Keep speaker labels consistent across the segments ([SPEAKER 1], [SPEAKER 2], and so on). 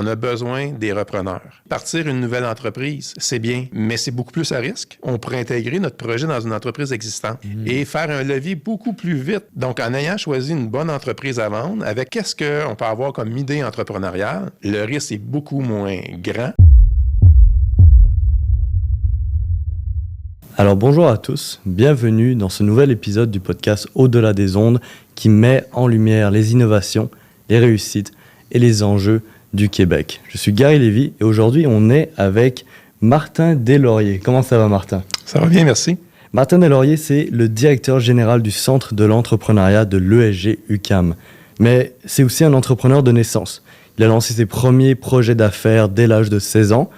[SPEAKER 1] On a besoin des repreneurs. Partir une nouvelle entreprise, c'est bien, mais c'est beaucoup plus à risque. On pourrait intégrer notre projet dans une entreprise existante et faire un levier beaucoup plus vite. Donc, en ayant choisi une bonne entreprise à vendre, avec qu'est-ce qu'on peut avoir comme idée entrepreneuriale, le risque est beaucoup moins grand.
[SPEAKER 2] Alors bonjour à tous, bienvenue dans ce nouvel épisode du podcast Au-delà des ondes qui met en lumière les innovations, les réussites et les enjeux du Québec. Je suis Gary Lévy et aujourd'hui on est avec Martin Deslauriers. Comment ça va Martin?
[SPEAKER 1] Ça va bien, merci.
[SPEAKER 2] Martin Deslauriers, c'est le directeur général du Centre de l'entrepreneuriat de l'ESG UQAM. Mais c'est aussi un entrepreneur de naissance. Il a lancé ses premiers projets d'affaires dès l'âge de 16 ans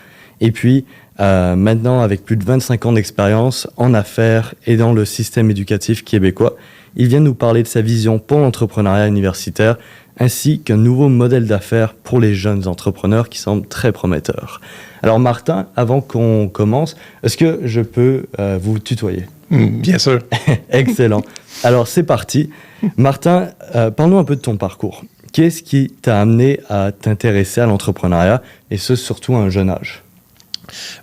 [SPEAKER 2] et puis maintenant avec plus de 25 ans d'expérience en affaires et dans le système éducatif québécois, il vient nous parler de sa vision pour l'entrepreneuriat universitaire ainsi qu'un nouveau modèle d'affaires pour les jeunes entrepreneurs qui semble très prometteur. Alors Martin, avant qu'on commence, est-ce que je peux vous tutoyer?
[SPEAKER 1] Bien sûr.
[SPEAKER 2] Excellent. Alors c'est parti. Martin, parle-nous un peu de ton parcours. Qu'est-ce qui t'a amené à t'intéresser à l'entrepreneuriat et ce, surtout à un jeune âge?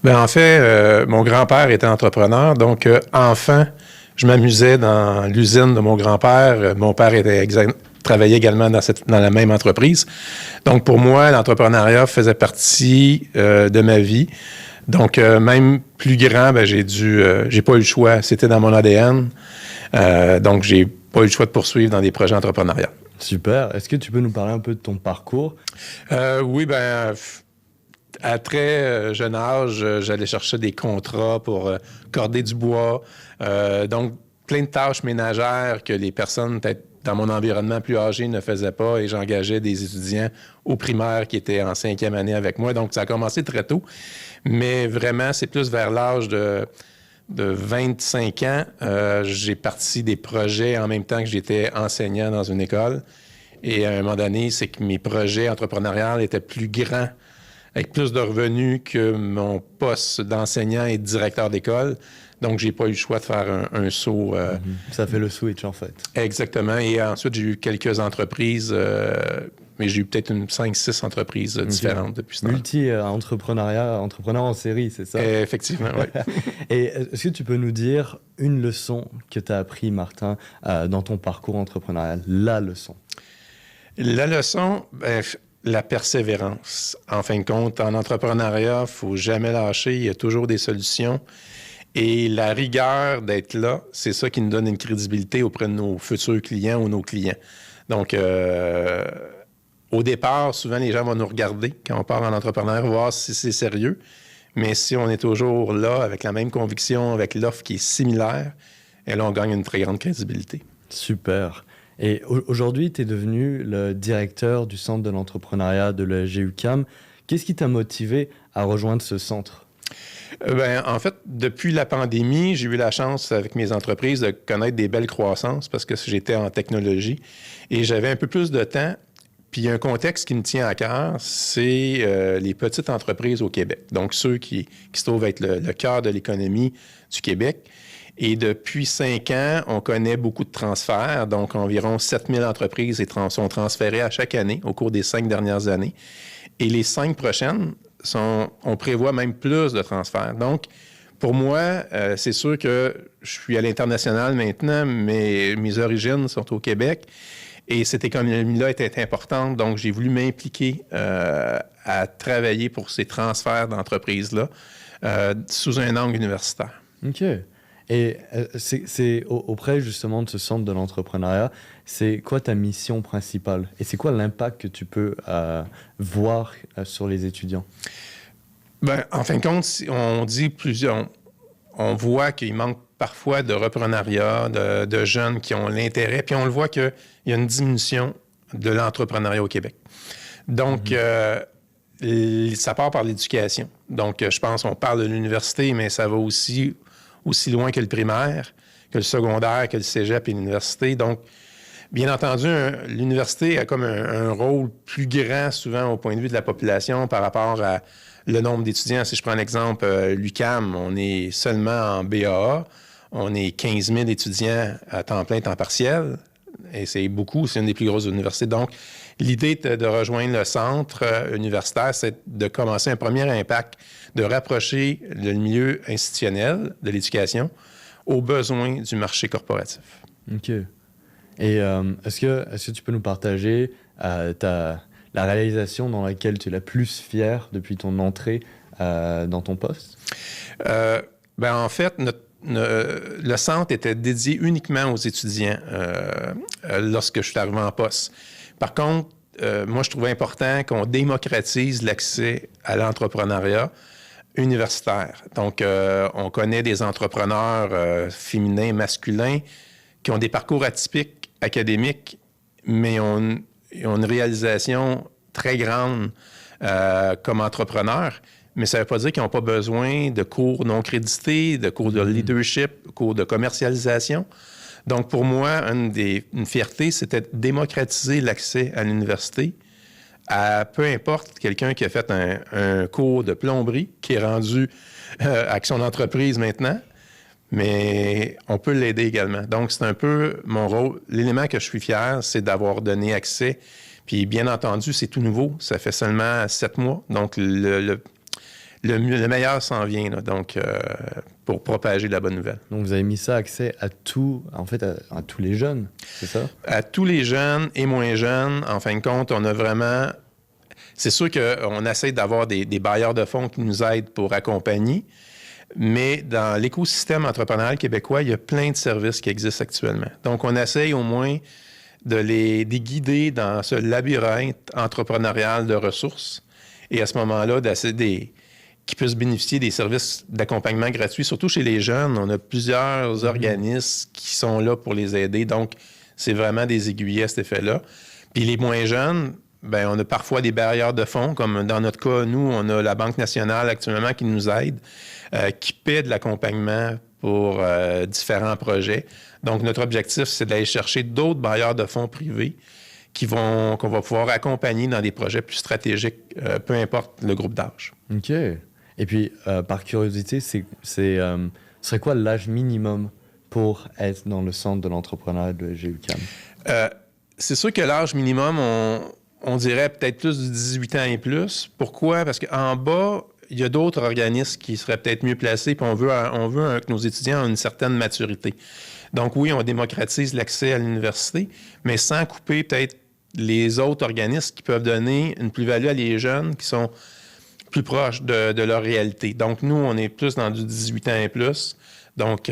[SPEAKER 1] En fait, mon grand-père était entrepreneur, donc enfant, je m'amusais dans l'usine de mon grand-père. Mon père travaillait également dans la même entreprise. Donc, pour moi, l'entrepreneuriat faisait partie de ma vie. Donc, même plus grand, j'ai pas eu le choix. C'était dans mon ADN. Donc, j'ai pas eu le choix de poursuivre dans des projets entrepreneuriaux.
[SPEAKER 2] Super. Est-ce que tu peux nous parler un peu de ton parcours?
[SPEAKER 1] Oui, à très jeune âge, j'allais chercher des contrats pour corder du bois. Donc, plein de tâches ménagères que les personnes, peut-être dans mon environnement plus âgé, ne faisaient pas. Et j'engageais des étudiants au primaire qui étaient en 5e année avec moi. Donc, ça a commencé très tôt. Mais vraiment, c'est plus vers l'âge de 25 ans, j'ai parti des projets en même temps que j'étais enseignant dans une école. Et à un moment donné, c'est que mes projets entrepreneuriaux étaient plus grands, avec plus de revenus que mon poste d'enseignant et de directeur d'école. Donc, j'ai pas eu le choix de faire un saut.
[SPEAKER 2] Ça fait le switch, en fait.
[SPEAKER 1] Exactement. Et ensuite, j'ai eu quelques entreprises, mais j'ai eu peut-être 5-6 entreprises différentes depuis ce temps.
[SPEAKER 2] Multi-entrepreneuriat, entrepreneur en série, c'est ça?
[SPEAKER 1] Effectivement, oui.
[SPEAKER 2] Et est-ce que tu peux nous dire une leçon que tu as appris, Martin, dans ton parcours entrepreneurial? La leçon.
[SPEAKER 1] La leçon, la persévérance. En fin de compte, en entrepreneuriat, il ne faut jamais lâcher. Il y a toujours des solutions. Et la rigueur d'être là, c'est ça qui nous donne une crédibilité auprès de nos futurs clients ou nos clients. Donc, au départ, souvent, les gens vont nous regarder quand on part en entrepreneuriat, voir si c'est sérieux. Mais si on est toujours là, avec la même conviction, avec l'offre qui est similaire, et là, on gagne une très grande crédibilité.
[SPEAKER 2] Super. Et aujourd'hui, tu es devenu le directeur du Centre de l'entrepreneuriat de l'ESG UQAM. Qu'est-ce qui t'a motivé à rejoindre ce centre?
[SPEAKER 1] En fait, depuis la pandémie, j'ai eu la chance avec mes entreprises de connaître des belles croissances parce que j'étais en technologie et j'avais un peu plus de temps. Puis il y a un contexte qui me tient à cœur, c'est les petites entreprises au Québec. Donc ceux qui se trouvent être le cœur de l'économie du Québec. Et depuis 5 ans, on connaît beaucoup de transferts. Donc environ 7000 entreprises sont transférées à chaque année au cours des 5 dernières années. Et les 5 prochaines, on prévoit même plus de transferts. Donc, pour moi, c'est sûr que je suis à l'international maintenant, mais mes origines sont au Québec. Et cette économie-là était importante, donc j'ai voulu m'impliquer à travailler pour ces transferts d'entreprises-là sous un angle universitaire.
[SPEAKER 2] OK. Et c'est auprès justement de ce centre de l'entrepreneuriat, c'est quoi ta mission principale? Et c'est quoi l'impact que tu peux voir sur les étudiants?
[SPEAKER 1] En fin de compte, on voit qu'il manque parfois de reprenariat, de jeunes qui ont l'intérêt, puis on le voit qu'il y a une diminution de l'entrepreneuriat au Québec. Donc, ça part par l'éducation. Donc, je pense qu'on parle de l'université, mais ça va aussi loin que le primaire, que le secondaire, que le cégep et l'université. Donc, bien entendu, l'université a comme un rôle plus grand souvent au point de vue de la population par rapport à le nombre d'étudiants. Si je prends l'exemple, l'UQAM, on est seulement en BAA, on est 15 000 étudiants à temps plein, temps partiel, et c'est beaucoup, c'est une des plus grosses universités. Donc, L'idée de rejoindre le centre universitaire, c'est de commencer un premier impact, de rapprocher le milieu institutionnel de l'éducation aux besoins du marché corporatif.
[SPEAKER 2] OK. Et est-ce que tu peux nous partager la réalisation dans laquelle tu es la plus fière depuis ton entrée dans ton poste?
[SPEAKER 1] En fait, le centre était dédié uniquement aux étudiants lorsque je suis arrivé en poste. Par contre, moi, je trouvais important qu'on démocratise l'accès à l'entrepreneuriat universitaire. Donc, on connaît des entrepreneurs féminins, masculins, qui ont des parcours atypiques académiques, mais ont une réalisation très grande comme entrepreneurs. Mais ça ne veut pas dire qu'ils n'ont pas besoin de cours non crédités, de cours de leadership, cours de commercialisation. Donc, pour moi, une fierté, c'était de démocratiser l'accès à l'université à peu importe quelqu'un qui a fait un cours de plomberie, qui est rendu avec son entreprise maintenant, mais on peut l'aider également. Donc, c'est un peu mon rôle. L'élément que je suis fier, c'est d'avoir donné accès. Puis, bien entendu, c'est tout nouveau. Ça fait seulement 7 mois. Donc, le meilleur s'en vient, là, donc, pour propager la bonne nouvelle.
[SPEAKER 2] Donc, vous avez mis ça accès à tous les jeunes, c'est ça?
[SPEAKER 1] À tous les jeunes et moins jeunes. En fin de compte, on a vraiment... C'est sûr qu'on essaie d'avoir des bailleurs de fonds qui nous aident pour accompagner, mais dans l'écosystème entrepreneurial québécois, il y a plein de services qui existent actuellement. Donc, on essaye au moins de les guider dans ce labyrinthe entrepreneurial de ressources et à ce moment-là, qu'ils puissent bénéficier des services d'accompagnement gratuits, surtout chez les jeunes. On a plusieurs organismes qui sont là pour les aider. Donc, c'est vraiment des aiguillets à cet effet-là. Puis les moins jeunes, on a parfois des barrières de fonds, comme dans notre cas, nous, on a la Banque nationale actuellement qui nous aide, qui paie de l'accompagnement pour différents projets. Donc, notre objectif, c'est d'aller chercher d'autres bailleurs de fonds privés qu'on va pouvoir accompagner dans des projets plus stratégiques, peu importe le groupe d'âge.
[SPEAKER 2] OK. Et puis, par curiosité, ce serait quoi l'âge minimum pour être dans le centre de l'entrepreneuriat de GUQAM?
[SPEAKER 1] C'est sûr que l'âge minimum, on dirait peut-être plus de 18 ans et plus. Pourquoi? Parce qu'en bas, il y a d'autres organismes qui seraient peut-être mieux placés, puis on veut que nos étudiants aient une certaine maturité. Donc oui, on démocratise l'accès à l'université, mais sans couper peut-être les autres organismes qui peuvent donner une plus-value à les jeunes qui sont plus proches de leur réalité. Donc nous, on est plus dans du 18 ans et plus. Donc,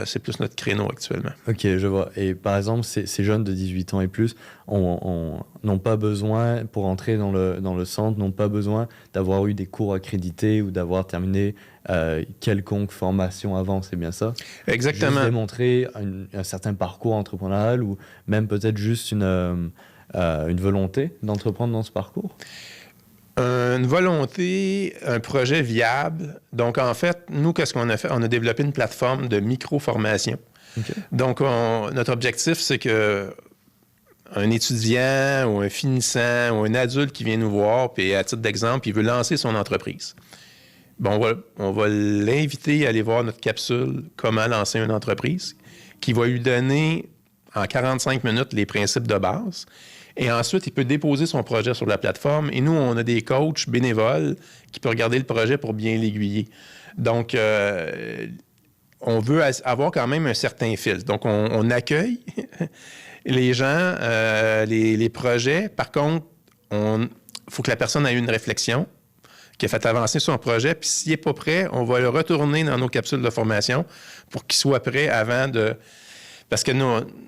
[SPEAKER 1] c'est plus notre créneau actuellement.
[SPEAKER 2] OK, je vois. Et par exemple, ces jeunes de 18 ans et plus n'ont pas besoin, pour entrer dans le centre, n'ont pas besoin d'avoir eu des cours accrédités ou d'avoir terminé quelconque formation avant, c'est bien ça?
[SPEAKER 1] Exactement.
[SPEAKER 2] Juste démontrer un certain parcours entrepreneurial ou même peut-être juste une volonté d'entreprendre dans ce parcours?
[SPEAKER 1] Une volonté, un projet viable. Donc, en fait, nous, qu'est-ce qu'on a fait? On a développé une plateforme de micro-formation. Okay. Donc, notre objectif, c'est que un étudiant ou un finissant ou un adulte qui vient nous voir, puis à titre d'exemple, il veut lancer son entreprise. On va l'inviter à aller voir notre capsule « Comment lancer une entreprise » qui va lui donner en 45 minutes les principes de base. Et ensuite, il peut déposer son projet sur la plateforme. Et nous, on a des coachs bénévoles qui peuvent regarder le projet pour bien l'aiguiller. Donc, on veut avoir quand même un certain fil. Donc, on accueille les gens, les projets. Par contre, il faut que la personne ait eu une réflexion, qui a fait avancer son projet. Puis s'il n'est pas prêt, on va le retourner dans nos capsules de formation pour qu'il soit prêt avant de... Parce que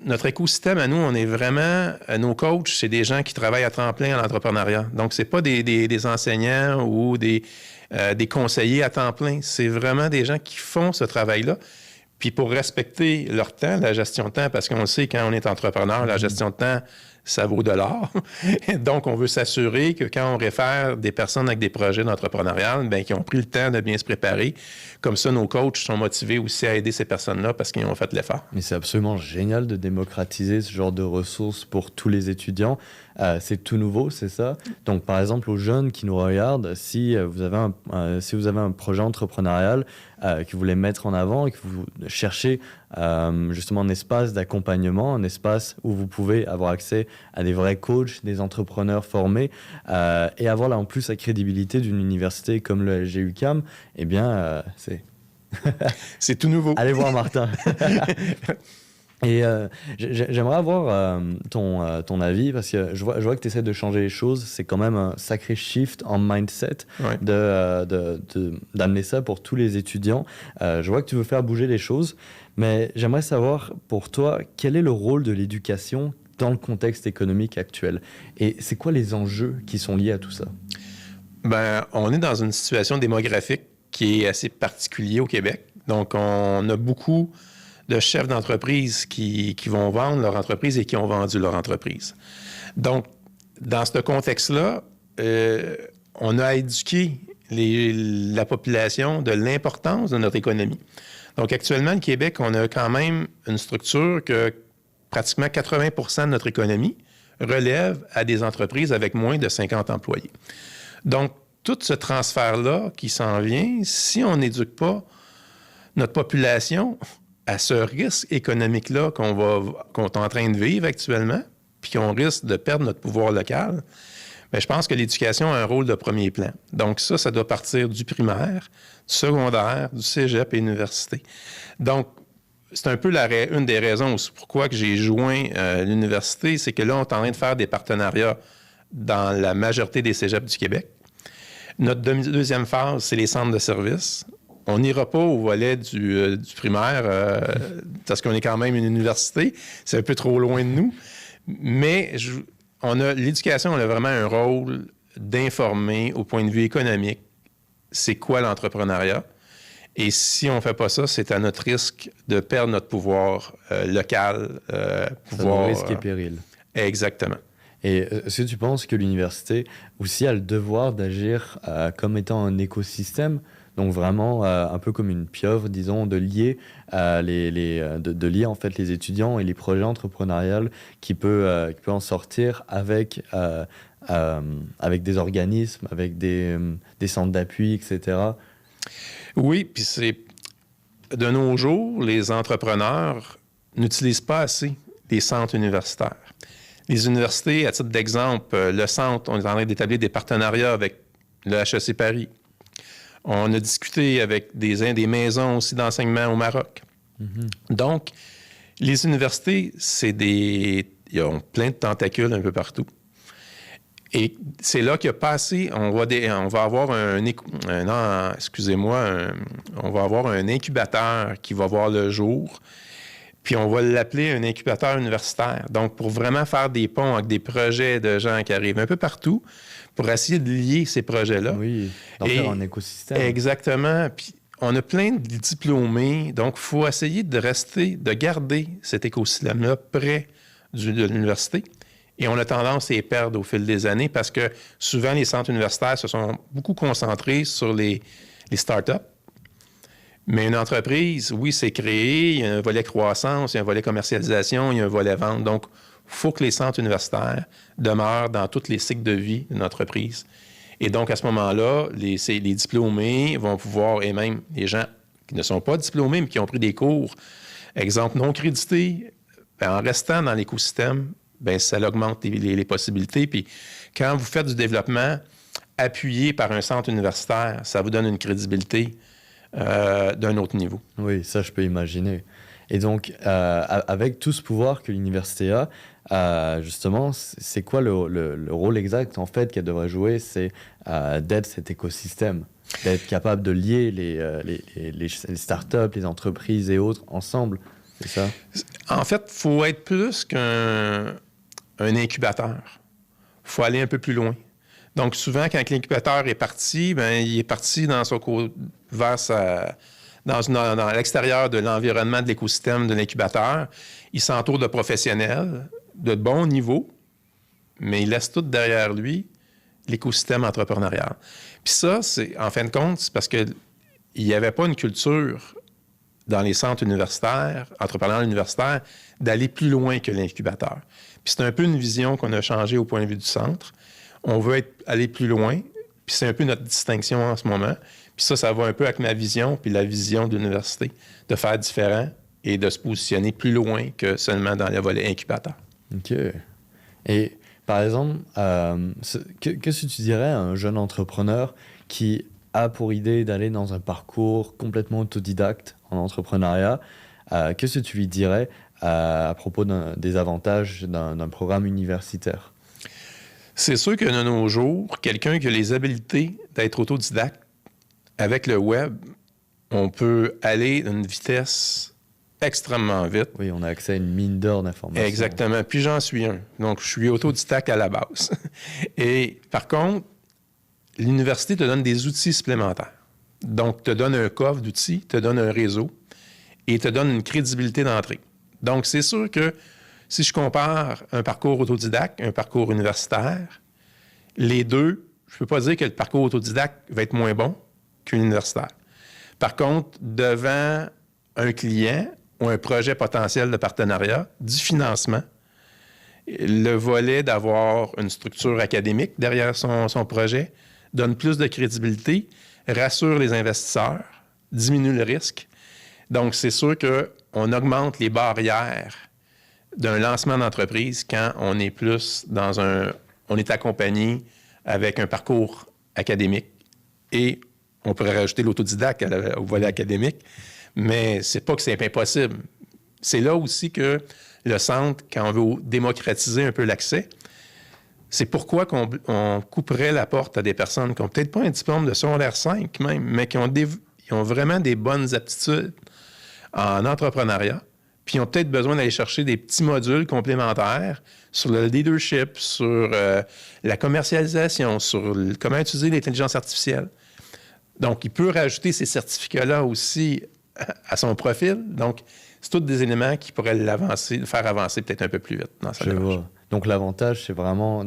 [SPEAKER 1] notre écosystème, à nous, on est vraiment... Nos coachs, c'est des gens qui travaillent à temps plein en entrepreneuriat. Donc, c'est pas des enseignants ou des conseillers à temps plein. C'est vraiment des gens qui font ce travail-là. Puis pour respecter leur temps, la gestion de temps, parce qu'on sait, quand on est entrepreneur, la gestion de temps, ça vaut de l'or. Donc, on veut s'assurer que quand on réfère des personnes avec des projets d'entrepreneuriat, qui ont pris le temps de bien se préparer. Comme ça, nos coachs sont motivés aussi à aider ces personnes-là parce qu'ils ont fait l'effort.
[SPEAKER 2] Mais c'est absolument génial de démocratiser ce genre de ressources pour tous les étudiants. C'est tout nouveau, c'est ça? Donc, par exemple, aux jeunes qui nous regardent, si vous avez un projet entrepreneurial que vous voulez mettre en avant et que vous cherchez justement un espace d'accompagnement, un espace où vous pouvez avoir accès à des vrais coachs, des entrepreneurs formés, et avoir là en plus la crédibilité d'une université comme le LG UQAM, eh bien, c'est...
[SPEAKER 1] C'est tout nouveau.
[SPEAKER 2] Allez voir Martin. Et j'aimerais avoir ton avis, parce que je vois que tu essaies de changer les choses. C'est quand même un sacré shift en mindset d'amener ça pour tous les étudiants. Je vois que tu veux faire bouger les choses, mais j'aimerais savoir pour toi, quel est le rôle de l'éducation dans le contexte économique actuel? Et c'est quoi les enjeux qui sont liés à tout ça?
[SPEAKER 1] Ben, on est dans une situation démographique qui est assez particulière au Québec. Donc, on a beaucoup de chefs d'entreprise qui vont vendre leur entreprise et qui ont vendu leur entreprise. Donc, dans ce contexte-là, on a éduqué la population de l'importance de notre économie. Donc, actuellement, le Québec, on a quand même une structure que pratiquement 80% de notre économie relève à des entreprises avec moins de 50 employés. Donc, tout ce transfert-là qui s'en vient, si on n'éduque pas notre population à ce risque économique-là qu'on est en train de vivre actuellement, puis qu'on risque de perdre notre pouvoir local, bien, je pense que l'éducation a un rôle de premier plan. Donc ça doit partir du primaire, du secondaire, du cégep et l'université. Donc, c'est un peu une des raisons aussi pourquoi que j'ai joint l'université, c'est que là, on est en train de faire des partenariats dans la majorité des cégeps du Québec. Notre deuxième phase, c'est les centres de services. On n'ira pas au volet du primaire parce qu'on est quand même une université. C'est un peu trop loin de nous. Mais l'éducation, on a vraiment un rôle d'informer au point de vue économique c'est quoi l'entrepreneuriat. Et si on ne fait pas ça, c'est à notre risque de perdre notre pouvoir local.
[SPEAKER 2] Pouvoir, risque et péril.
[SPEAKER 1] Exactement.
[SPEAKER 2] Et est-ce que tu penses que l'université aussi a le devoir d'agir comme étant un écosystème, donc vraiment un peu comme une pieuvre, disons, de lier de lier en fait les étudiants et les projets entrepreneuriaux qui peut en sortir avec des organismes, avec des centres d'appui, etc.
[SPEAKER 1] Oui, puis c'est de nos jours, les entrepreneurs n'utilisent pas assez les centres universitaires. Les universités, à titre d'exemple, le centre, on est en train d'établir des partenariats avec le HEC Paris. On a discuté avec des maisons aussi d'enseignement au Maroc. Mm-hmm. Donc, les universités, ils ont plein de tentacules un peu partout. Et c'est là qu'il y a pas assez, on va avoir on va avoir un incubateur qui va voir le jour. Puis on va l'appeler un incubateur universitaire. Donc, pour vraiment faire des ponts avec des projets de gens qui arrivent un peu partout, pour essayer de lier ces projets-là.
[SPEAKER 2] Oui, d'en faire un écosystème.
[SPEAKER 1] Exactement. Puis on a plein de diplômés. Donc, il faut essayer de garder cet écosystème-là près de l'université. Et on a tendance à les perdre au fil des années parce que souvent, les centres universitaires se sont beaucoup concentrés sur les startups. Mais une entreprise, oui, c'est créé, il y a un volet croissance, il y a un volet commercialisation, il y a un volet vente. Donc, il faut que les centres universitaires demeurent dans tous les cycles de vie d'une entreprise. Et donc, à ce moment-là, les diplômés vont pouvoir, et même les gens qui ne sont pas diplômés, mais qui ont pris des cours, exemple non crédités, bien, en restant dans l'écosystème, bien, ça augmente les possibilités. Puis, quand vous faites du développement appuyé par un centre universitaire, ça vous donne une crédibilité d'un autre niveau.
[SPEAKER 2] Oui, ça, je peux imaginer. Et donc, avec tout ce pouvoir que l'université a, justement, c'est quoi le rôle exact, en fait, qu'elle devrait jouer? C'est d'être cet écosystème, d'être capable de lier les startups, les entreprises et autres ensemble, c'est ça?
[SPEAKER 1] En fait, il faut être plus qu'un incubateur. Il faut aller un peu plus loin. Donc, souvent, quand l'incubateur est parti, bien, il est parti dans l'extérieur de l'environnement de l'écosystème de l'incubateur. Il s'entoure de professionnels de bon niveau, mais il laisse tout derrière lui l'écosystème entrepreneurial. Puis ça, en fin de compte, c'est parce qu'il n'y avait pas une culture dans les centres universitaires, entrepreneuriales universitaires, d'aller plus loin que l'incubateur. Puis c'est un peu une vision qu'on a changée au point de vue du centre. On veut aller plus loin, puis c'est un peu notre distinction en ce moment. Puis ça va un peu avec ma vision, puis la vision de l'université, de faire différent et de se positionner plus loin que seulement dans le volet incubateur.
[SPEAKER 2] OK. Et par exemple, qu'est-ce que tu dirais à un jeune entrepreneur qui a pour idée d'aller dans un parcours complètement autodidacte en entrepreneuriat? Qu'est-ce que tu lui dirais à propos des avantages d'un programme universitaire?
[SPEAKER 1] C'est sûr que de nos jours, quelqu'un qui a les habiletés d'être autodidacte, avec le web, on peut aller d'une vitesse extrêmement vite.
[SPEAKER 2] Oui, on a accès à une mine d'or d'informations.
[SPEAKER 1] Exactement. Puis j'en suis un. Donc, je suis autodidacte à la base. Et par contre, l'université te donne des outils supplémentaires. Donc, te donne un coffre d'outils, te donne un réseau et te donne une crédibilité d'entrée. Donc, c'est sûr que si je compare un parcours autodidacte, un parcours universitaire, les deux, je ne peux pas dire que le parcours autodidacte va être moins bon qu'un universitaire. Par contre, devant un client ou un projet potentiel de partenariat, du financement, le volet d'avoir une structure académique derrière son projet donne plus de crédibilité, rassure les investisseurs, diminue le risque. Donc, c'est sûr qu'on augmente les barrières d'un lancement d'entreprise quand on est plus on est accompagné avec un parcours académique et on pourrait rajouter l'autodidacte au volet académique, mais c'est pas que c'est impossible. C'est là aussi que le centre, quand on veut démocratiser un peu l'accès, c'est pourquoi on couperait la porte à des personnes qui n'ont peut-être pas un diplôme de secondaire 5 même, mais qui ont vraiment des bonnes aptitudes en entrepreneuriat, puis ils ont peut-être besoin d'aller chercher des petits modules complémentaires sur le leadership, sur la commercialisation, sur comment utiliser l'intelligence artificielle. Donc, il peut rajouter ces certificats-là aussi à son profil. Donc, c'est tous des éléments qui pourraient le faire avancer peut-être un peu plus vite dans sa démarche.
[SPEAKER 2] Donc, l'avantage, c'est vraiment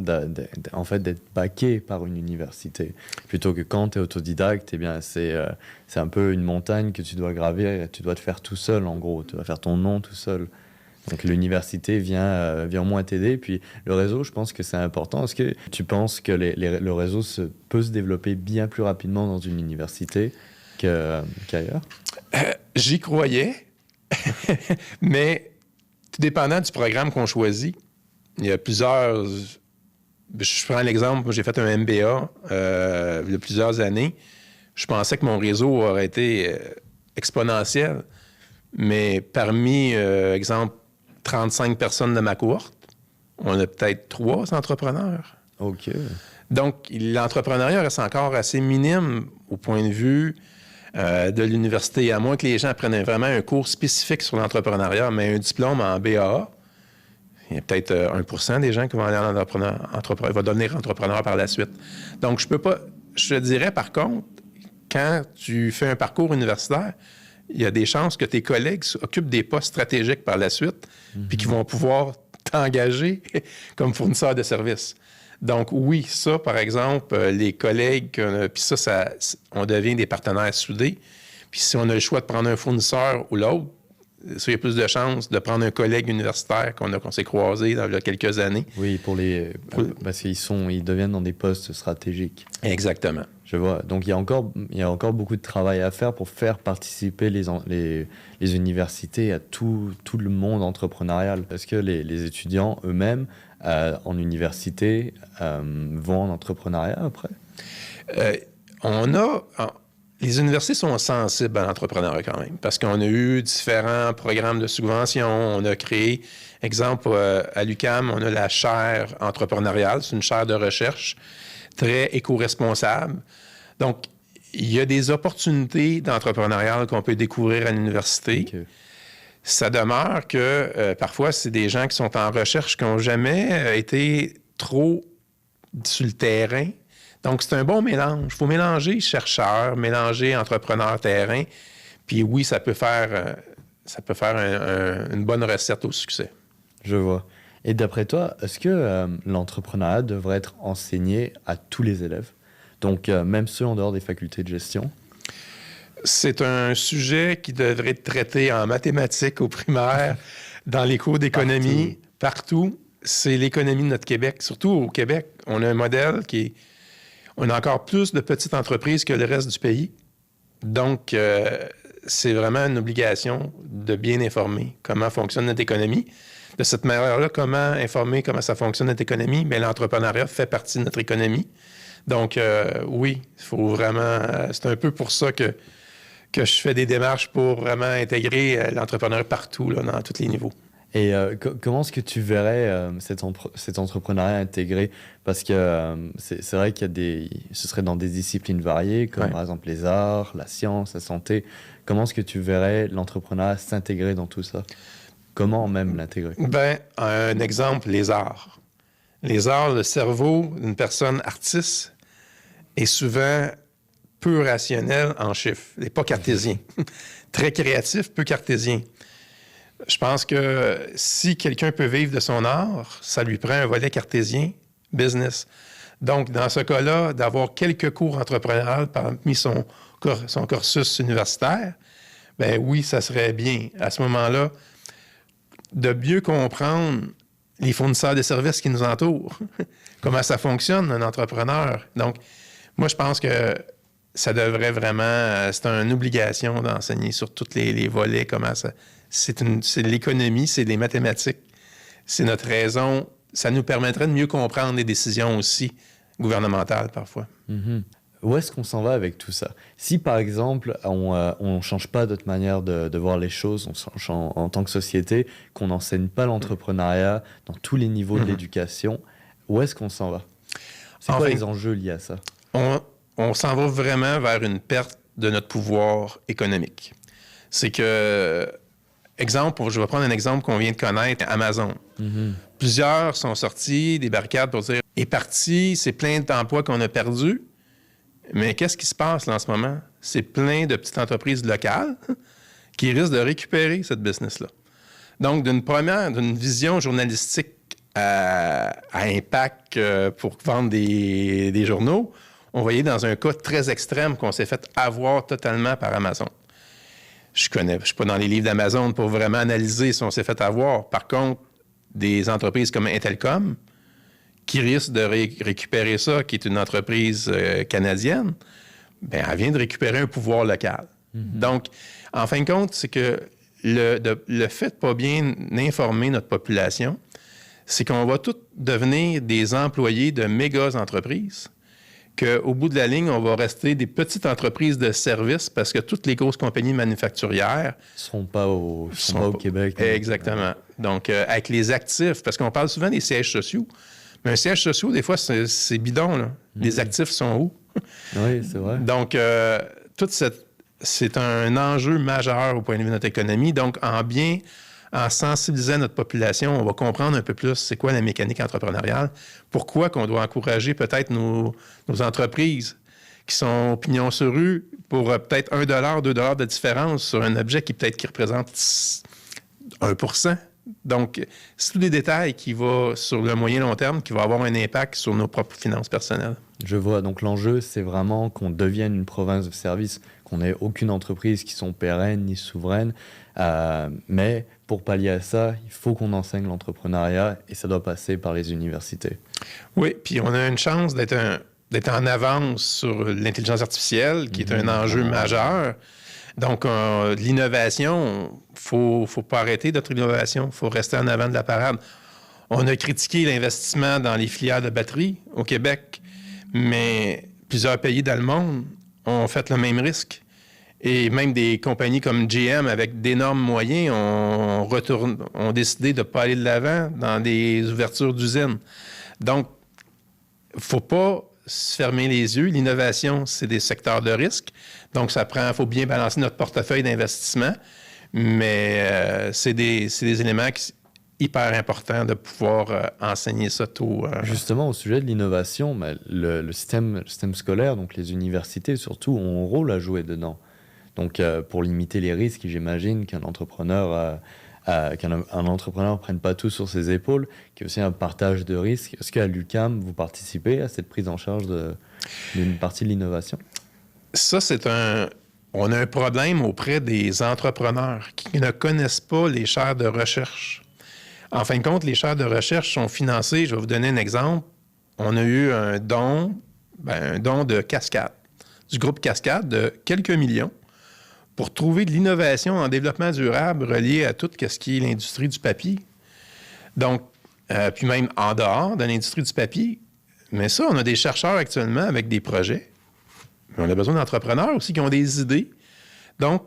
[SPEAKER 2] en fait, d'être backé par une université. Plutôt que quand tu es autodidacte, eh bien, c'est un peu une montagne que tu dois gravir et tu dois te faire tout seul, en gros. Tu dois faire ton nom tout seul. Donc, l'université vient au moins t'aider. Puis, le réseau, je pense que c'est important. Est-ce que tu penses que le réseau peut se développer bien plus rapidement dans une université qu'ailleurs?
[SPEAKER 1] J'y croyais, mais tout dépendant du programme qu'on choisit, il y a plusieurs... Je prends l'exemple, moi j'ai fait un MBA il y a plusieurs années. Je pensais que mon réseau aurait été exponentiel, mais parmi, exemple, 35 personnes de ma cohorte, on a peut-être 3 entrepreneurs.
[SPEAKER 2] OK.
[SPEAKER 1] Donc, l'entrepreneuriat reste encore assez minime au point de vue de l'université, à moins que les gens prennent vraiment un cours spécifique sur l'entrepreneuriat, mais un diplôme en BAA, il y a peut-être 1% des gens qui vont aller en vont devenir entrepreneur par la suite. Donc, je te dirais par contre, quand tu fais un parcours universitaire, il y a des chances que tes collègues occupent des postes stratégiques par la suite, puis qu'ils vont pouvoir t'engager comme fournisseur de services. Donc oui, ça, par exemple, les collègues, puis ça, on devient des partenaires soudés. Puis si on a le choix de prendre un fournisseur ou l'autre, ça, il y a plus de chances de prendre un collègue universitaire qu'on s'est croisé il y a quelques années.
[SPEAKER 2] Oui, parce qu'ils deviennent dans des postes stratégiques.
[SPEAKER 1] Exactement.
[SPEAKER 2] Je vois. Donc, il y a encore beaucoup de travail à faire pour faire participer les universités à tout le monde entrepreneurial. Est-ce que les étudiants eux-mêmes en université vont en entrepreneuriat après? Les universités sont sensibles à l'entrepreneuriat quand même, parce qu'on a eu différents programmes de subvention. On a créé, exemple, à l'UQAM, on a la chaire entrepreneuriale. C'est une chaire de recherche très éco-responsable. Donc, il y a des opportunités d'entrepreneuriat qu'on peut découvrir à l'université. Okay. Ça demeure que parfois, c'est des gens qui sont en recherche qui n'ont jamais été trop sur le terrain. Donc, c'est un bon mélange. Il faut mélanger chercheurs, mélanger entrepreneurs terrain. Puis oui, ça peut faire une bonne recette au succès. Je vois. Et d'après toi, est-ce que l'entrepreneuriat devrait être enseigné à tous les élèves? Donc, même ceux en dehors des facultés de gestion?
[SPEAKER 1] C'est un sujet qui devrait être traité en mathématiques au primaire, dans les cours d'économie, partout. C'est l'économie de notre Québec. Surtout au Québec, on a un modèle on a encore plus de petites entreprises que le reste du pays. Donc, c'est vraiment une obligation de bien informer comment fonctionne notre économie. de cette manière-là, comment informer comment ça fonctionne notre économie? Bien, l'entrepreneuriat fait partie de notre économie. Donc, oui, il faut vraiment... c'est un peu pour ça que je fais des démarches pour vraiment intégrer l'entrepreneuriat partout, là, dans tous les niveaux.
[SPEAKER 2] Et comment est-ce que tu verrais cet entrepreneuriat intégré? Parce que c'est vrai ce serait dans des disciplines variées, comme par exemple les arts, la science, la santé. Comment est-ce que tu verrais l'entrepreneuriat s'intégrer dans tout ça? Comment même l'intégrer?
[SPEAKER 1] Bien, un exemple, les arts. Les arts, le cerveau d'une personne artiste est souvent peu rationnel en chiffres, et pas cartésien. Très créatif, peu cartésien. Je pense que si quelqu'un peut vivre de son art, ça lui prend un volet cartésien, business. Donc, dans ce cas-là, d'avoir quelques cours entrepreneuriaux parmi son cursus universitaire, ben oui, ça serait bien. À ce moment-là, de mieux comprendre les fournisseurs de services qui nous entourent, comment ça fonctionne, un entrepreneur. Donc, moi, je pense que ça devrait vraiment... c'est une obligation d'enseigner sur tous les volets, comment ça... C'est l'économie, c'est les mathématiques, c'est notre raison. Ça nous permettrait de mieux comprendre les décisions aussi gouvernementales parfois.
[SPEAKER 2] Mm-hmm. Où est-ce qu'on s'en va avec tout ça? Si, par exemple, on ne change pas notre manière de voir les choses en tant que société, qu'on n'enseigne pas l'entrepreneuriat dans tous les niveaux de l'éducation, où est-ce qu'on s'en va? C'est quoi les enjeux liés à ça?
[SPEAKER 1] On s'en va vraiment vers une perte de notre pouvoir économique. C'est que... Exemple, je vais prendre un exemple qu'on vient de connaître, Amazon. Mm-hmm. Plusieurs sont sortis des barricades pour dire « est parti, c'est plein d'emplois qu'on a perdus ». Mais qu'est-ce qui se passe là en ce moment? C'est plein de petites entreprises locales qui risquent de récupérer cette business-là. Donc, d'une vision journalistique à impact pour vendre des journaux, on voyait dans un cas très extrême qu'on s'est fait avoir totalement par Amazon. Je ne suis pas dans les livres d'Amazon pour vraiment analyser si on s'est fait avoir. Par contre, des entreprises comme Intelcom, qui risquent de récupérer ça, qui est une entreprise canadienne, bien, elle vient de récupérer un pouvoir local. Mm-hmm. Donc, en fin de compte, c'est que le fait de ne pas bien informer notre population, c'est qu'on va tous devenir des employés de méga entreprises, qu'au bout de la ligne, on va rester des petites entreprises de services parce que toutes les grosses compagnies manufacturières
[SPEAKER 2] ne seront pas au Québec.
[SPEAKER 1] Exactement. Donc, avec les actifs, parce qu'on parle souvent des sièges sociaux, mais un siège social, des fois, c'est bidon, là. Les actifs sont où?
[SPEAKER 2] Oui, c'est vrai.
[SPEAKER 1] Donc, c'est un enjeu majeur au point de vue de notre économie. Donc, en sensibilisant notre population, on va comprendre un peu plus c'est quoi la mécanique entrepreneuriale, pourquoi qu'on doit encourager peut-être nos entreprises qui sont pignon sur rue pour peut-être 1 $, 2 $ de différence sur un objet qui représente 1%. Donc, c'est tous des détails qui vont, sur le moyen long terme, qui vont avoir un impact sur nos propres finances personnelles.
[SPEAKER 2] Je vois. Donc, l'enjeu, c'est vraiment qu'on devienne une province de service, qu'on n'ait aucune entreprise qui sont pérennes ni souveraines. Mais pour pallier à ça, il faut qu'on enseigne l'entrepreneuriat et ça doit passer par les universités.
[SPEAKER 1] Oui, puis on a une chance d'être en avance sur l'intelligence artificielle, qui est un enjeu majeur. Donc, l'innovation, il ne faut pas arrêter notre innovation. Il faut rester en avant de la parade. On a critiqué l'investissement dans les filières de batterie au Québec, mais plusieurs pays dans le monde ont fait le même risque. Et même des compagnies comme GM, avec d'énormes moyens, ont décidé de ne pas aller de l'avant dans des ouvertures d'usines. Donc, il ne faut pas se fermer les yeux. L'innovation, c'est des secteurs de risque. Donc, il faut bien balancer notre portefeuille d'investissement. Mais c'est des éléments hyper importants de pouvoir enseigner ça tôt.
[SPEAKER 2] Justement, au sujet de l'innovation, le système scolaire, donc les universités surtout, ont un rôle à jouer dedans. Donc, pour limiter les risques, j'imagine qu'un entrepreneur ne prenne pas tout sur ses épaules, qu'il y ait aussi un partage de risques. Est-ce qu'à l'UQAM, vous participez à cette prise en charge d'une partie de l'innovation?
[SPEAKER 1] Ça, on a un problème auprès des entrepreneurs qui ne connaissent pas les chaires de recherche. En fin de compte, les chaires de recherche sont financées. Je vais vous donner un exemple. On a eu un don de Cascade, du groupe Cascade de quelques millions, pour trouver de l'innovation en développement durable reliée à tout ce qui est l'industrie du papier. Donc, puis même en dehors de l'industrie du papier. Mais ça, on a des chercheurs actuellement avec des projets. Mais on a besoin d'entrepreneurs aussi qui ont des idées. Donc,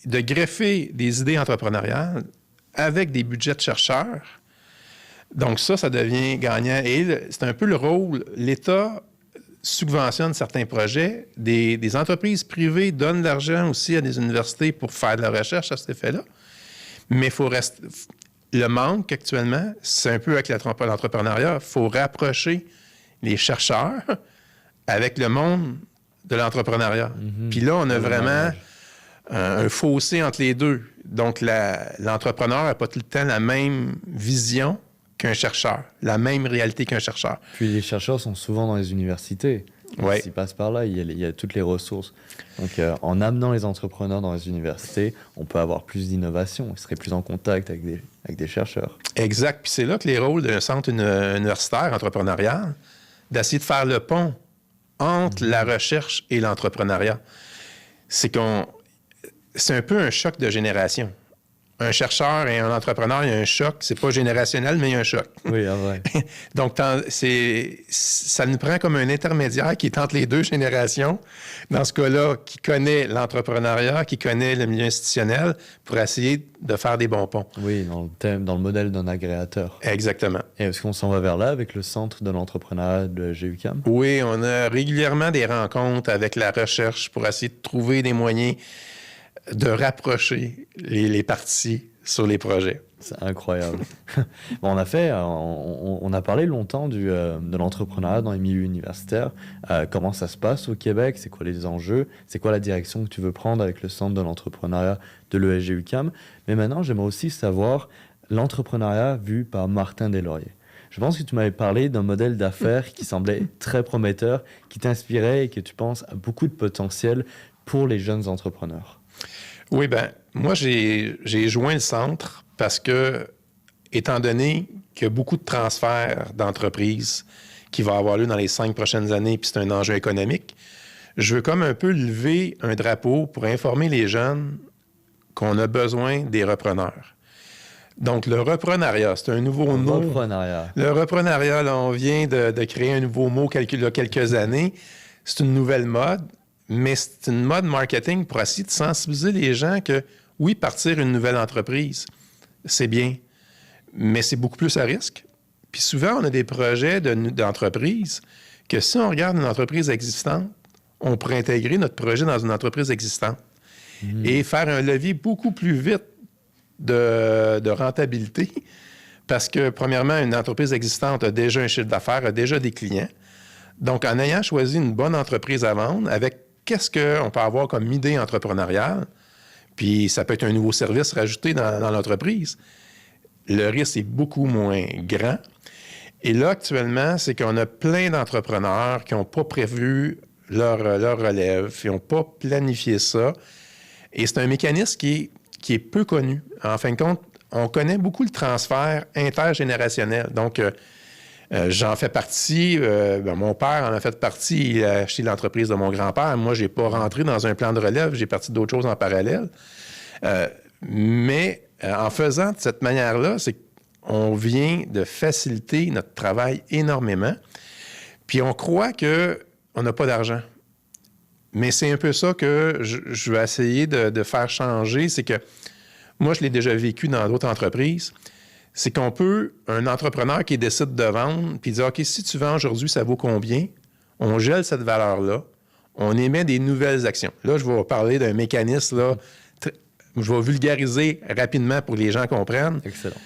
[SPEAKER 1] de greffer des idées entrepreneuriales avec des budgets de chercheurs. Donc ça devient gagnant. Et c'est un peu le rôle. L'État subventionne certains projets. Des entreprises privées donnent de l'argent aussi à des universités pour faire de la recherche à cet effet-là. Mais il faut rester... Le manque actuellement, c'est un peu avec l'entrepreneuriat. Il faut rapprocher les chercheurs avec le monde de l'entrepreneuriat. Puis là, on a vraiment un fossé entre les deux. Donc, l'entrepreneur n'a pas tout le temps la même vision qu'un chercheur, la même réalité qu'un chercheur.
[SPEAKER 2] Puis les chercheurs sont souvent dans les universités.
[SPEAKER 1] Ouais.
[SPEAKER 2] S'ils passent par là, il y a toutes les ressources. Donc, en amenant les entrepreneurs dans les universités, on peut avoir plus d'innovation. Ils seraient plus en contact avec des chercheurs.
[SPEAKER 1] Exact. Puis c'est là que les rôles d'un centre universitaire entrepreneurial, d'essayer de faire le pont entre la recherche et l'entrepreneuriat. C'est un peu un choc de génération. Un chercheur et un entrepreneur, il y a un choc. C'est pas générationnel, mais il y a un choc.
[SPEAKER 2] Oui, vrai.
[SPEAKER 1] Donc, ça nous prend comme un intermédiaire qui est entre les deux générations, dans ce cas-là, qui connaît l'entrepreneuriat, qui connaît le milieu institutionnel, pour essayer de faire des bons ponts.
[SPEAKER 2] Oui, dans le modèle d'un agrégateur.
[SPEAKER 1] Exactement.
[SPEAKER 2] Et est-ce qu'on s'en va vers là avec le centre de l'entrepreneuriat de GUQAM?
[SPEAKER 1] Oui, on a régulièrement des rencontres avec la recherche pour essayer de trouver des moyens de rapprocher les parties sur les projets.
[SPEAKER 2] C'est incroyable. Bon, on a parlé longtemps de l'entrepreneuriat dans les milieux universitaires. Comment ça se passe au Québec? C'est quoi les enjeux? C'est quoi la direction que tu veux prendre avec le centre de l'entrepreneuriat de l'ESG-UQAM? Mais maintenant, j'aimerais aussi savoir l'entrepreneuriat vu par Martin Deslauriers. Je pense que tu m'avais parlé d'un modèle d'affaires qui semblait très prometteur, qui t'inspirait et que tu penses a beaucoup de potentiel pour les jeunes entrepreneurs.
[SPEAKER 1] Oui, bien, moi, j'ai joint le centre parce que, étant donné qu'il y a beaucoup de transferts d'entreprises qui vont avoir lieu dans les 5 prochaines années, puis c'est un enjeu économique, je veux comme un peu lever un drapeau pour informer les jeunes qu'on a besoin des repreneurs. Donc, le reprenariat, c'est un nouveau mot. Le reprenariat, là, on vient de créer un nouveau mot il y a quelques années. C'est une nouvelle mode. Mais c'est une mode marketing pour essayer de sensibiliser les gens que, oui, partir une nouvelle entreprise, c'est bien, mais c'est beaucoup plus à risque. Puis souvent, on a des projets d'entreprise que si on regarde une entreprise existante, on pourrait intégrer notre projet dans une entreprise existante et faire un levier beaucoup plus vite de rentabilité parce que, premièrement, une entreprise existante a déjà un chiffre d'affaires, a déjà des clients. Donc, en ayant choisi une bonne entreprise à vendre avec qu'est-ce qu'on peut avoir comme idée entrepreneuriale, puis ça peut être un nouveau service rajouté dans l'entreprise, le risque est beaucoup moins grand. Et là, actuellement, c'est qu'on a plein d'entrepreneurs qui n'ont pas prévu leur relève, qui n'ont pas planifié ça. Et c'est un mécanisme qui est peu connu. En fin de compte, on connaît beaucoup le transfert intergénérationnel. Donc, j'en fais partie. Mon père en a fait partie. Il a acheté l'entreprise de mon grand-père. Moi, je n'ai pas rentré dans un plan de relève. J'ai parti d'autres choses en parallèle. Mais en faisant de cette manière-là, c'est qu'on vient de faciliter notre travail énormément. Puis on croit qu'on n'a pas d'argent. Mais c'est un peu ça que je vais essayer de faire changer. C'est que moi, je l'ai déjà vécu dans d'autres entreprises. C'est qu'on peut, un entrepreneur qui décide de vendre, puis dire, OK, si tu vends aujourd'hui, ça vaut combien? On gèle cette valeur-là. On émet des nouvelles actions. Là, je vais parler d'un mécanisme, là, je vais vulgariser rapidement pour que les gens comprennent.
[SPEAKER 2] Excellent.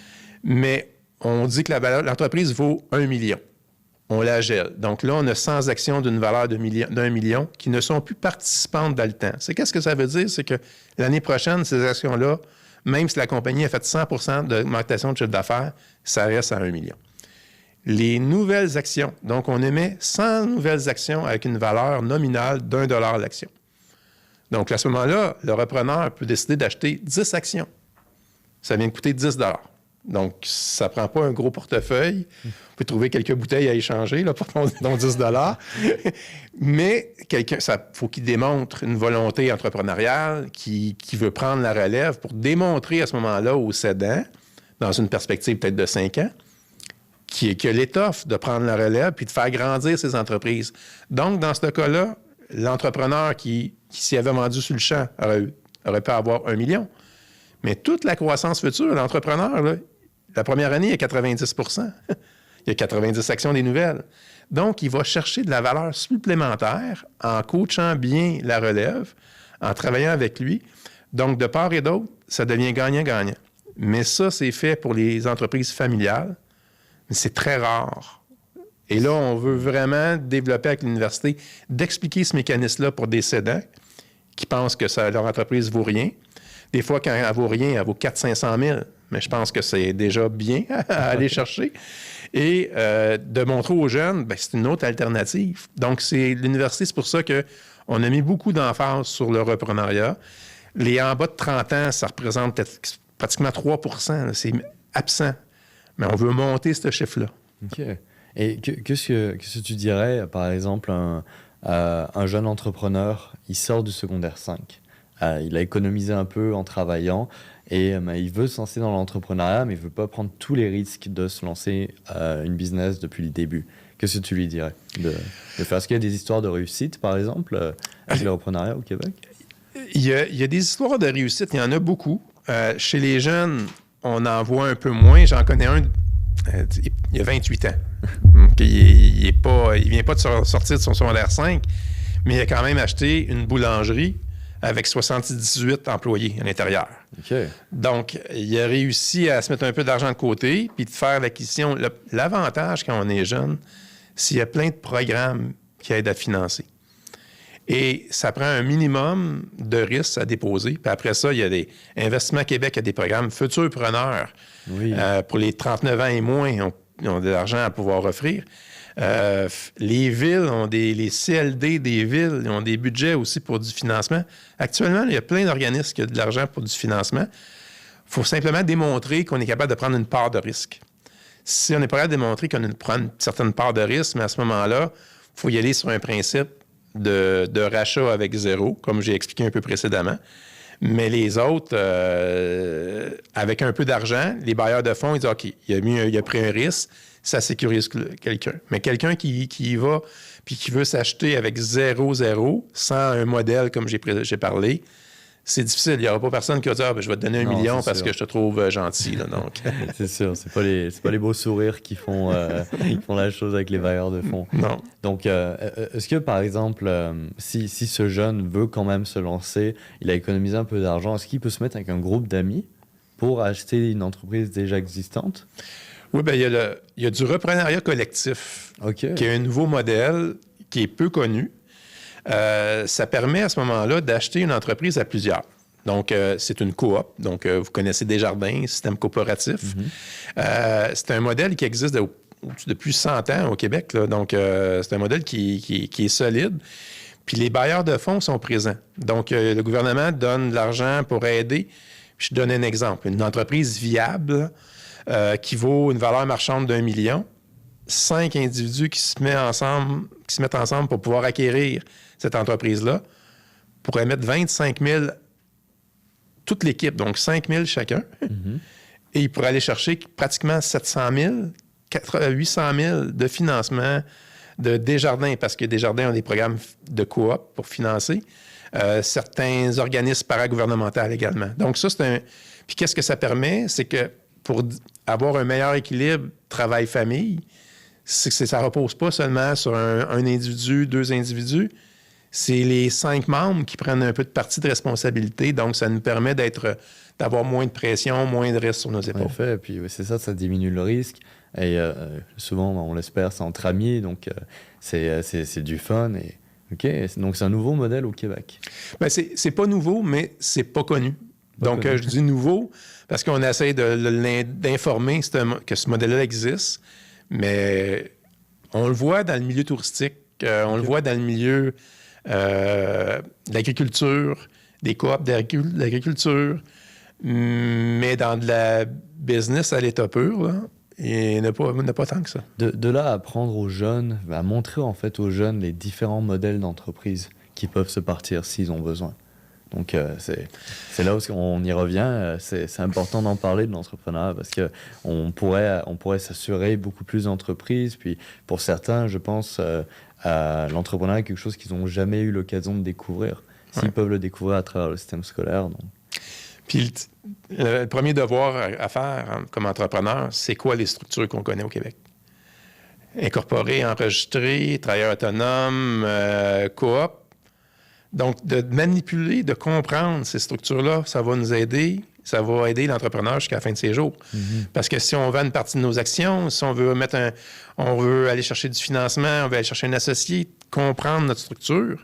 [SPEAKER 1] Mais on dit que l'entreprise vaut 1 million. On la gèle. Donc là, on a 100 actions d'une valeur d'1 million qui ne sont plus participantes dans le temps. Qu'est-ce que ça veut dire? C'est que l'année prochaine, ces actions-là, même si la compagnie a fait 100 d'augmentation de chiffre d'affaires, ça reste à 1 million. Les nouvelles actions, donc on émet 100 nouvelles actions avec une valeur nominale d'$1 l'action. Donc à ce moment-là, le repreneur peut décider d'acheter 10 actions. Ça vient de coûter 10 $. Donc ça ne prend pas un gros portefeuille. On peut trouver quelques bouteilles à échanger, là, pour dont 10 $. Mais faut qu'il démontre une volonté entrepreneuriale qui veut prendre la relève pour démontrer à ce moment-là au cédant, dans une perspective peut-être de 5 ans, qui a l'étoffe de prendre la relève puis de faire grandir ces entreprises. Donc, dans ce cas-là, l'entrepreneur qui s'y avait vendu sur le champ aurait pu avoir 1 million. Mais toute la croissance future, l'entrepreneur, là, la première année, il y a 90 il y a 90 actions des nouvelles. Donc, il va chercher de la valeur supplémentaire en coachant bien la relève, en travaillant avec lui. Donc, de part et d'autre, ça devient gagnant-gagnant. Mais ça, c'est fait pour les entreprises familiales, mais c'est très rare. Et là, on veut vraiment développer avec l'université, d'expliquer ce mécanisme-là pour des cédants qui pensent que leur entreprise ne vaut rien. Des fois, quand elle vaut rien, elle vaut 400-500 000. Mais je pense que c'est déjà bien à aller chercher. Et de montrer aux jeunes, bien, c'est une autre alternative. Donc, l'université, c'est pour ça qu'on a mis beaucoup d'emphase sur le repreneuriat. Les en bas de 30 ans, ça représente pratiquement 3 %. C'est absent. Mais on veut monter ce chiffre-là.
[SPEAKER 2] OK. Et qu'est-ce que tu dirais, par exemple, un jeune entrepreneur, il sort du secondaire 5. Il a économisé un peu en travaillant et il veut se lancer dans l'entrepreneuriat, mais il ne veut pas prendre tous les risques de se lancer une business depuis le début. Qu'est-ce que tu lui dirais de faire? Est-ce qu'il y a des histoires de réussite, par exemple, avec l'entrepreneuriat au Québec?
[SPEAKER 1] Il y a des histoires de réussite, il y en a beaucoup. Chez les jeunes, on en voit un peu moins. J'en connais un, il a 28 ans. Il ne vient pas de sortir de son secondaire 5, mais il a quand même acheté une boulangerie avec 78 employés à l'intérieur.
[SPEAKER 2] Okay.
[SPEAKER 1] Donc, il a réussi à se mettre un peu d'argent de côté puis de faire l'acquisition. L'avantage quand on est jeune, c'est qu'il y a plein de programmes qui aident à financer. Et ça prend un minimum de risques à déposer. Puis après ça, il y a des Investissements Québec, il y a des programmes Futurs preneurs. Oui. Pour les 39 ans et moins, ils ont de l'argent à pouvoir offrir. Les villes ont les CLD des villes, ils ont des budgets aussi pour du financement. Actuellement, il y a plein d'organismes qui ont de l'argent pour du financement. Il faut simplement démontrer qu'on est capable de prendre une part de risque. Si on n'est pas capable de démontrer qu'on prend une certaine part de risque, mais à ce moment-là, il faut y aller sur un principe de rachat avec zéro, comme j'ai expliqué un peu précédemment. Mais les autres, avec un peu d'argent, les bailleurs de fonds, ils disent « OK, il a pris un risque, ça sécurise quelqu'un. » Mais quelqu'un qui y va puis qui veut s'acheter avec 0-0, sans un modèle comme j'ai parlé, c'est difficile. Il n'y aura pas personne qui va dire « je vais te donner 1 million parce que je te trouve gentil. » Donc.
[SPEAKER 2] C'est sûr, c'est pas les beaux sourires qui font la chose avec les bailleurs de fonds.
[SPEAKER 1] Non.
[SPEAKER 2] Donc, est-ce que, par exemple, si ce jeune veut quand même se lancer, il a économisé un peu d'argent, est-ce qu'il peut se mettre avec un groupe d'amis pour acheter une entreprise déjà existante?
[SPEAKER 1] Oui, bien, il y a du repreneuriat collectif,
[SPEAKER 2] okay.
[SPEAKER 1] qui est un nouveau modèle qui est peu connu. Ça permet à ce moment-là d'acheter une entreprise à plusieurs. Donc, c'est une coop. Donc, vous connaissez Desjardins, système coopératif. Mm-hmm. C'est un modèle qui existe depuis 100 ans au Québec. Là. Donc, c'est un modèle qui est solide. Puis, les bailleurs de fonds sont présents. Donc, le gouvernement donne de l'argent pour aider. Puis, je donne un exemple. Une entreprise viable qui vaut une valeur marchande d'1 million. 5 individus qui se mettent ensemble pour pouvoir acquérir cette entreprise-là pourraient mettre 25 000, toute l'équipe, donc 5 000 chacun, mm-hmm. et ils pourraient aller chercher pratiquement 700 000, 800 000 de financement de Desjardins, parce que Desjardins ont des programmes de coop pour financer, certains organismes paragouvernementaux également. Donc ça, Puis qu'est-ce que ça permet? C'est que pour avoir un meilleur équilibre travail-famille, ça ne repose pas seulement sur un individu, 2 individus. C'est les 5 membres qui prennent un peu de partie de responsabilité. Donc, ça nous permet d'avoir moins de pression, moins de risque sur nos épaules.
[SPEAKER 2] En effet, et puis c'est ça diminue le risque. Et souvent, on l'espère, c'est entre amis. Donc, c'est du fun. Et, OK, donc c'est un nouveau modèle au Québec.
[SPEAKER 1] Bien, c'est pas nouveau, mais c'est pas connu. Donc, je dis nouveau parce qu'on essaie d'informer que ce modèle-là existe. Mais on le voit dans le milieu touristique, on le voit dans le milieu de l'agriculture, des coops d'agriculture, mais dans de la business à l'état pur, là, il n'y en a pas tant que ça.
[SPEAKER 2] De là à apprendre aux jeunes, à montrer en fait aux jeunes les différents modèles d'entreprise qui peuvent se partir s'ils ont besoin. Donc, c'est là où on y revient. C'est important d'en parler de l'entrepreneuriat parce qu'on pourrait s'assurer beaucoup plus d'entreprises. Puis, pour certains, je pense, l'entrepreneuriat est quelque chose qu'ils n'ont jamais eu l'occasion de découvrir. S'ils peuvent le découvrir à travers le système scolaire. Donc.
[SPEAKER 1] Puis, le premier devoir à faire comme entrepreneur, c'est quoi les structures qu'on connaît au Québec? Incorporer, enregistrer, travailleur autonome, coop. Donc, de manipuler, de comprendre ces structures-là, ça va nous aider, ça va aider l'entrepreneur jusqu'à la fin de ses jours. Parce que si on vend une partie de nos actions, si on veut on veut aller chercher du financement, on veut aller chercher un associé, comprendre notre structure,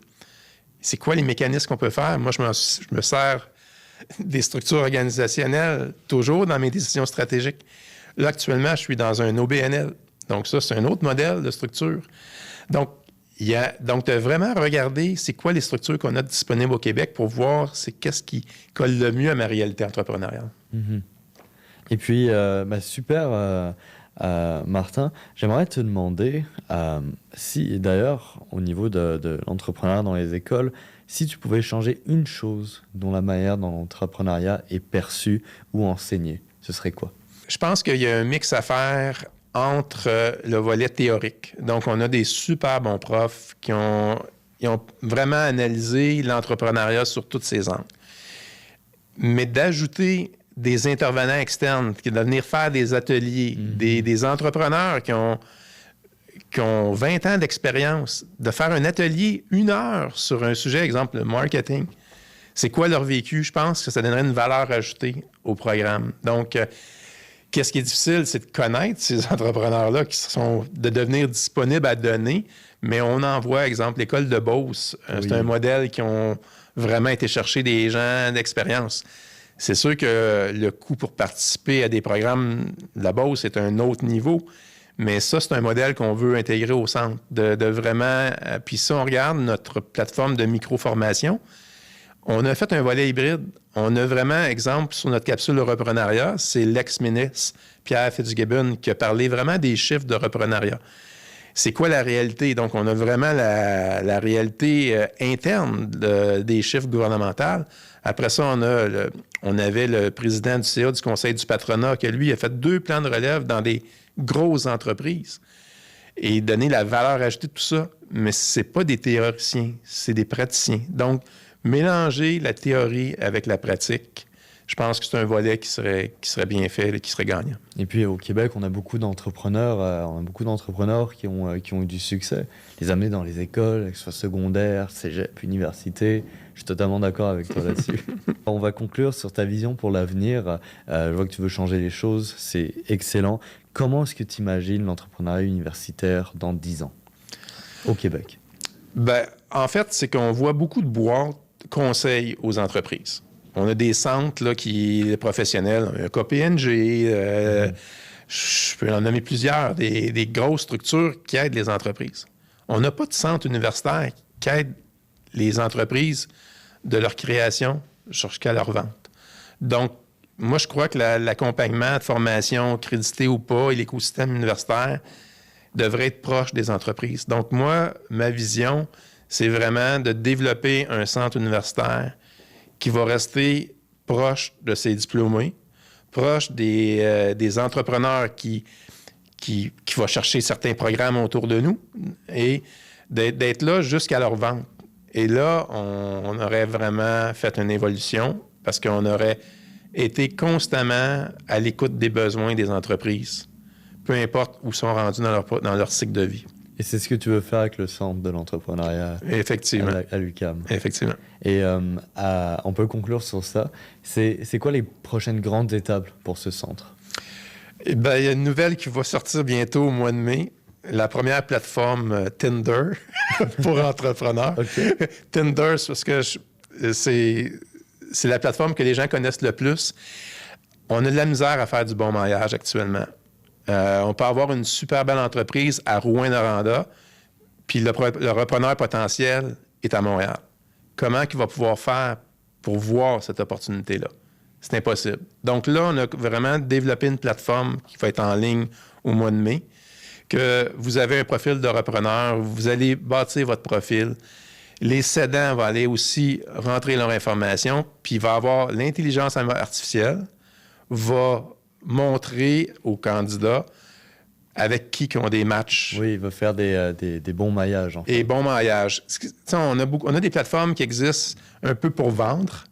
[SPEAKER 1] c'est quoi les mécanismes qu'on peut faire? Moi, je me sers des structures organisationnelles toujours dans mes décisions stratégiques. Là, actuellement, je suis dans un OBNL. Donc, ça, c'est un autre modèle de structure. Donc, de vraiment regarder c'est quoi les structures qu'on a disponibles au Québec pour voir qu'est-ce qui colle le mieux à ma réalité entrepreneuriale.
[SPEAKER 2] Et puis, super, Martin, j'aimerais te demander si, d'ailleurs, au niveau de l'entrepreneuriat dans les écoles, si tu pouvais changer une chose dont la manière dont l'entrepreneuriat est perçu ou enseigné, ce serait quoi?
[SPEAKER 1] Je pense qu'il y a un mix à faire entre le volet théorique. Donc, on a des super bons profs qui ont vraiment analysé l'entrepreneuriat sur toutes ses angles. Mais d'ajouter des intervenants externes, de venir faire des ateliers, des entrepreneurs qui ont 20 ans d'expérience, de faire un atelier 1 heure sur un sujet, exemple le marketing. C'est quoi leur vécu? Je pense que ça donnerait une valeur ajoutée au programme. Donc, qu'est-ce qui est difficile, c'est de connaître ces entrepreneurs-là de devenir disponibles à donner, mais on en voit, exemple, l'école de Beauce. C'est un modèle qui ont vraiment été chercher des gens d'expérience. C'est sûr que le coût pour participer à des programmes de la Beauce est un autre niveau, mais ça, c'est un modèle qu'on veut intégrer au centre, de vraiment... Puis si on regarde notre plateforme de micro-formation, on a fait un volet hybride. On a vraiment, exemple, sur notre capsule de reprenariat, c'est l'ex-ministre Pierre Fitzgibbon qui a parlé vraiment des chiffres de reprenariat. C'est quoi la réalité? Donc, on a vraiment la réalité interne des chiffres gouvernementaux. Après ça, on avait le président du CA du Conseil du patronat qui, lui, a fait 2 plans de relève dans des grosses entreprises et donné la valeur ajoutée de tout ça. Mais c'est pas des théoriciens, c'est des praticiens. Donc, mélanger la théorie avec la pratique, je pense que c'est un volet qui serait bien fait et qui serait gagnant.
[SPEAKER 2] Et puis au Québec, on a beaucoup d'entrepreneurs, qui ont eu du succès. Les amener dans les écoles, que ce soit secondaire, cégep, université. Je suis totalement d'accord avec toi là-dessus. On va conclure sur ta vision pour l'avenir. Je vois que tu veux changer les choses, c'est excellent. Comment est-ce que tu imagines l'entrepreneuriat universitaire dans 10 ans au Québec?
[SPEAKER 1] En fait, c'est qu'on voit beaucoup de boîtes conseils aux entreprises. On a des centres là, professionnels, un KPMG, je peux en nommer plusieurs, des grosses structures qui aident les entreprises. On n'a pas de centre universitaire qui aide les entreprises de leur création jusqu'à leur vente. Donc, moi, je crois que l'accompagnement de formation, crédité ou pas, et l'écosystème universitaire devrait être proche des entreprises. Donc, moi, ma vision, c'est vraiment de développer un centre universitaire qui va rester proche de ses diplômés, proche des entrepreneurs qui vont chercher certains programmes autour de nous et d'être là jusqu'à leur vente. Et là, on aurait vraiment fait une évolution parce qu'on aurait été constamment à l'écoute des besoins des entreprises, peu importe où sont rendus dans leur cycle de vie.
[SPEAKER 2] Et c'est ce que tu veux faire avec le centre de l'entrepreneuriat à l'UQAM.
[SPEAKER 1] Effectivement.
[SPEAKER 2] Et on peut conclure sur ça. C'est quoi les prochaines grandes étapes pour ce centre?
[SPEAKER 1] Il y a une nouvelle qui va sortir bientôt au mois de mai. La première plateforme Tinder pour entrepreneurs. Okay. Tinder, c'est parce que c'est la plateforme que les gens connaissent le plus. On a de la misère à faire du bon maillage actuellement. On peut avoir une super belle entreprise à Rouyn-Noranda, puis le repreneur potentiel est à Montréal. Comment il va pouvoir faire pour voir cette opportunité-là? C'est impossible. Donc là, on a vraiment développé une plateforme qui va être en ligne au mois de mai, que vous avez un profil de repreneur, vous allez bâtir votre profil Les cédants vont aller aussi rentrer leur information, puis il va avoir l'intelligence artificielle va montrer aux candidats avec qui ont des matchs.
[SPEAKER 2] Oui, il va faire des bons maillages. En fait.
[SPEAKER 1] Et bons maillages. On a des plateformes qui existent un peu pour vendre,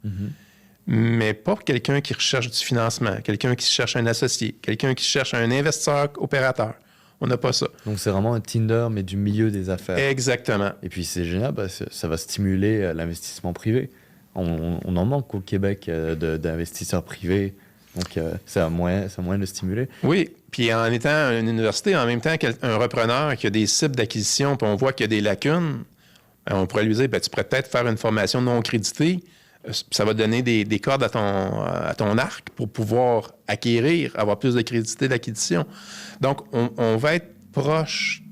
[SPEAKER 1] mais pas pour quelqu'un qui recherche du financement, quelqu'un qui cherche un associé, quelqu'un qui cherche un investisseur opérateur. On n'a pas ça.
[SPEAKER 2] Donc, c'est vraiment un Tinder, mais du milieu des affaires.
[SPEAKER 1] Exactement.
[SPEAKER 2] Et puis, c'est génial, ça va stimuler l'investissement privé. On en manque au Québec d'investisseurs privés. Donc, c'est un moyen de stimuler.
[SPEAKER 1] Oui, puis en étant une université, en même temps qu'un repreneur qui a des cibles d'acquisition, puis on voit qu'il y a des lacunes, on pourrait lui dire, tu pourrais peut-être faire une formation non créditée. Ça va donner des cordes à ton arc pour pouvoir acquérir, avoir plus de crédité d'acquisition. Donc, on va être proche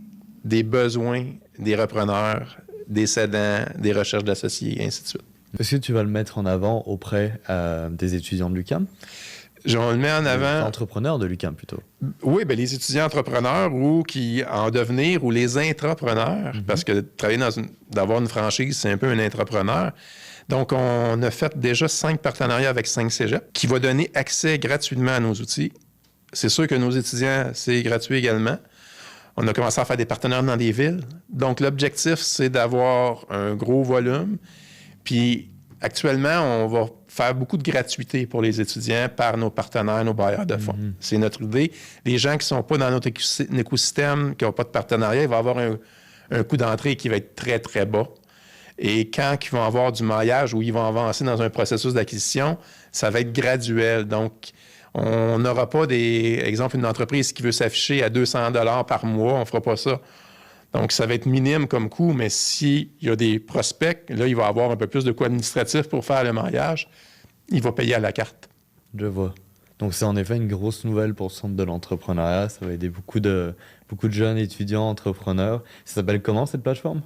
[SPEAKER 1] des besoins des repreneurs, des cédants, des recherches d'associés, et ainsi de suite.
[SPEAKER 2] Est-ce que tu vas le mettre en avant auprès des étudiants de l'UQAM?
[SPEAKER 1] On le met en avant.
[SPEAKER 2] Les entrepreneurs de l'UQAM, plutôt.
[SPEAKER 1] Oui, bien, les étudiants entrepreneurs ou qui en devenir, ou les intrapreneurs, parce que travailler d'avoir une franchise, c'est un peu un intrapreneur. Donc, on a fait déjà 5 partenariats avec 5 cégeps qui va donner accès gratuitement à nos outils. C'est sûr que nos étudiants, c'est gratuit également. On a commencé à faire des partenaires dans des villes. Donc, l'objectif, c'est d'avoir un gros volume. Puis, actuellement, on va faire beaucoup de gratuité pour les étudiants par nos partenaires, nos bailleurs de fonds. C'est notre idée. Les gens qui ne sont pas dans notre écosystème, qui n'ont pas de partenariat, il va avoir un coût d'entrée qui va être très, très bas. Et quand ils vont avoir du maillage ou ils vont avancer dans un processus d'acquisition, ça va être graduel. Donc, on n'aura pas exemple, une entreprise qui veut s'afficher à 200 $ par mois, on ne fera pas ça. Donc, ça va être minime comme coût, mais s'il y a des prospects, là, il va avoir un peu plus de coût administratif pour faire le maillage. Il va payer à la carte.
[SPEAKER 2] Je vois. Donc, c'est en effet une grosse nouvelle pour le centre de l'entrepreneuriat. Ça va aider beaucoup de jeunes étudiants entrepreneurs. Ça s'appelle comment, cette plateforme?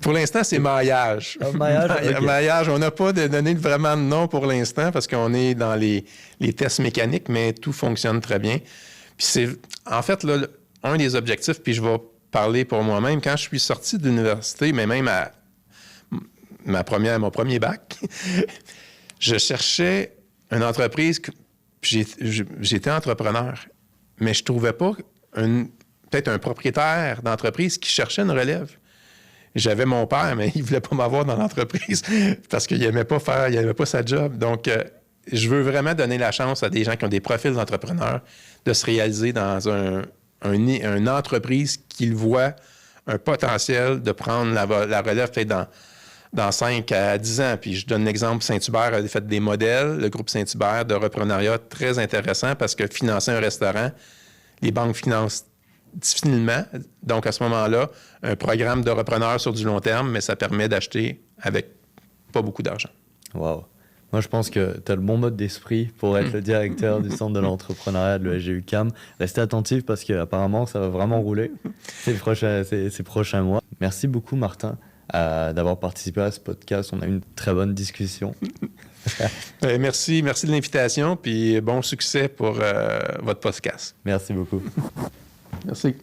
[SPEAKER 1] Pour l'instant, c'est maillage.
[SPEAKER 2] Maillage, okay.
[SPEAKER 1] Maillage, on n'a pas donné vraiment de nom pour l'instant parce qu'on est dans les tests mécaniques, mais tout fonctionne très bien. Puis c'est, en fait, là, un des objectifs, puis je vais parler pour moi-même, quand je suis sorti de l'université, mais même à mon premier bac, je cherchais une entreprise, j'étais entrepreneur, mais je ne trouvais pas peut-être un propriétaire d'entreprise qui cherchait une relève. J'avais mon père, mais il ne voulait pas m'avoir dans l'entreprise parce qu'il n'aimait pas sa job. Donc, je veux vraiment donner la chance à des gens qui ont des profils d'entrepreneurs de se réaliser dans une entreprise qu'ils voient un potentiel de prendre la relève peut-être dans 5 à 10 ans. Puis je donne l'exemple, Saint-Hubert a fait des modèles, le groupe Saint-Hubert de reprenariat très intéressant parce que financer un restaurant, les banques financent difficilement. Donc, à ce moment-là, un programme de repreneur sur du long terme, mais ça permet d'acheter avec pas beaucoup d'argent.
[SPEAKER 2] Wow. Moi, je pense que tu as le bon mode d'esprit pour être le directeur du centre de l'entrepreneuriat de l'ESG UQAM. Restez attentifs parce qu'apparemment, ça va vraiment rouler ces prochains mois. Merci beaucoup, Martin, d'avoir participé à ce podcast. On a eu une très bonne discussion.
[SPEAKER 1] Merci de l'invitation, puis bon succès pour votre podcast.
[SPEAKER 2] Merci beaucoup.
[SPEAKER 1] Merci.